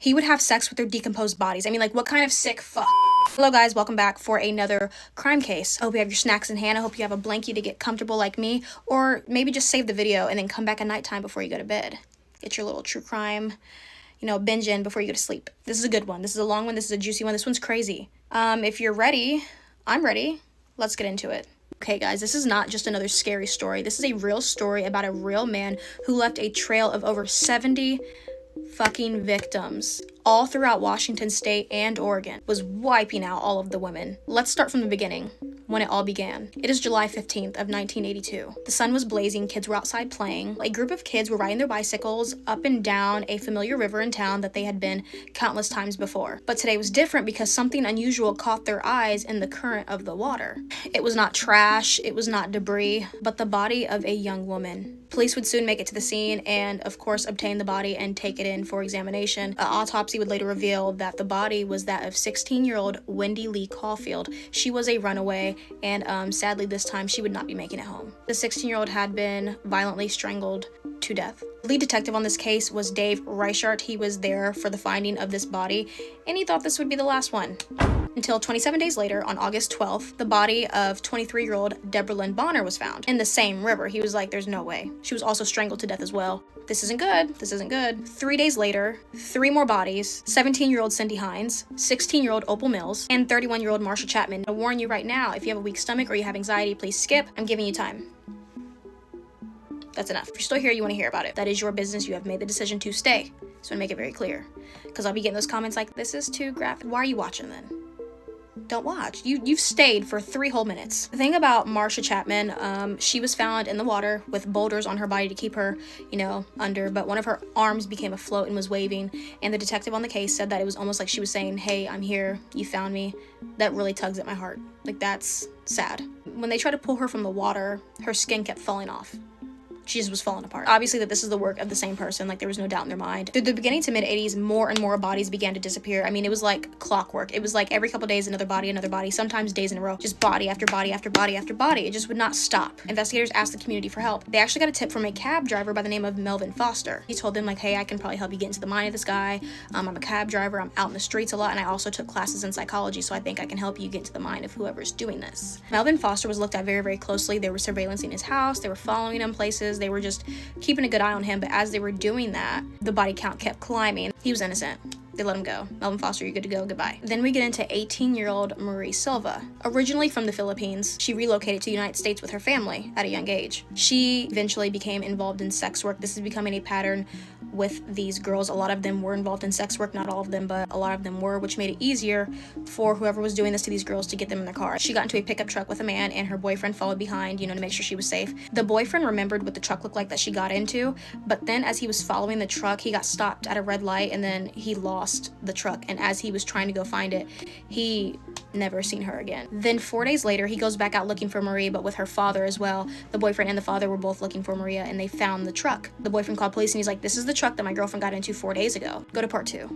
He would have sex with their decomposed bodies. I mean, like, what kind of sick fuck? Hello guys, welcome back for another crime case. I hope you have your snacks in hand. I hope you have a blankie to get comfortable like me, or maybe just save the video and then come back at nighttime before you go to bed. Get your little true crime, binge in before you go to sleep. This is a good one. This is a long one. This is a juicy one. This one's crazy. If you're ready, I'm ready. Let's get into it. Okay guys, this is not just another scary story. This is a real story about a real man who left a trail of over 70 fucking victims all throughout Washington state and Oregon, was wiping out all of the women. Let's start from the beginning, when it all began. It is July 15th of 1982. The sun was blazing, kids were outside playing. A group of kids were riding their bicycles up and down a familiar river in town that they had been countless times before. But today was different because something unusual caught their eyes in the current of the water. It was not trash, it was not debris, but the body of a young woman. Police would soon make it to the scene and, of course, obtain the body and take it in for examination. An autopsy would later reveal that the body was that of 16-year-old Wendy Lee Caulfield. She was a runaway, and sadly this time she would not be making it home. The 16-year-old had been violently strangled to death. The lead detective on this case was Dave Reichert. He was there for the finding of this body, and he thought this would be the last one. Until 27 days later, on August 12th, the body of 23-year-old Deborah Lynn Bonner was found in the same river. He was like, there's no way. She was also strangled to death as well. This isn't good. This isn't good. 3 days later, 3 more bodies: 17-year-old Cindy Hines, 16-year-old Opal Mills, and 31-year-old Marsha Chapman. I warn you right now, if you have a weak stomach or you have anxiety, please skip. I'm giving you time. That's enough. If you're still here, you want to hear about it. That is your business. You have made the decision to stay. So I make it very clear, because I'll be getting those comments like, this is too graphic. Why are you watching then? Don't watch. You've stayed for 3 whole minutes. The thing about Marsha Chapman, she was found in the water with boulders on her body to keep her, under, but one of her arms became afloat and was waving, and the detective on the case said that it was almost like she was saying, hey, I'm here, you found me. That really tugs at my heart. Like, that's sad. When they tried to pull her from the water, her skin kept falling off. She just was falling apart. Obviously that this is the work of the same person, like there was no doubt in their mind. Through the beginning to mid-80s, more and more bodies began to disappear. I mean, it was like clockwork. It was like every couple days another body, sometimes days in a row. Just body after body after body after body. It just would not stop. Investigators asked the community for help. They actually got a tip from a cab driver by the name of Melvin Foster. He told them like, hey, I can probably help you get into the mind of this guy. I'm a cab driver, I'm out in the streets a lot, and I also took classes in psychology, so I think I can help you get into the mind of whoever's doing this. Melvin Foster was looked at very, very closely. They were surveillancing his house, they were following him places, they were just keeping a good eye on him, but as they were doing that, the body count kept climbing. He was innocent. They let him go. Melvin Foster, you're good to go, goodbye. Then we get into 18-year-old Marie Silva. Originally from the Philippines, she relocated to the United States with her family at a young age. She eventually became involved in sex work. This is becoming a pattern with these girls. A lot of them were involved in sex work, not all of them, but a lot of them were, which made it easier for whoever was doing this to these girls to get them in their car. She got into a pickup truck with a man, and her boyfriend followed behind, to make sure she was safe. The boyfriend remembered what the truck looked like that she got into, but then as he was following the truck, he got stopped at a red light, and then he lost the truck, and as he was trying to go find it, he never seen her again. Then 4 days later, he goes back out looking for Marie, but with her father as well. The boyfriend and the father were both looking for Maria, and they found the truck. The boyfriend called police, and he's like, this is the truck that my girlfriend got into 4 days ago. Go to part 2.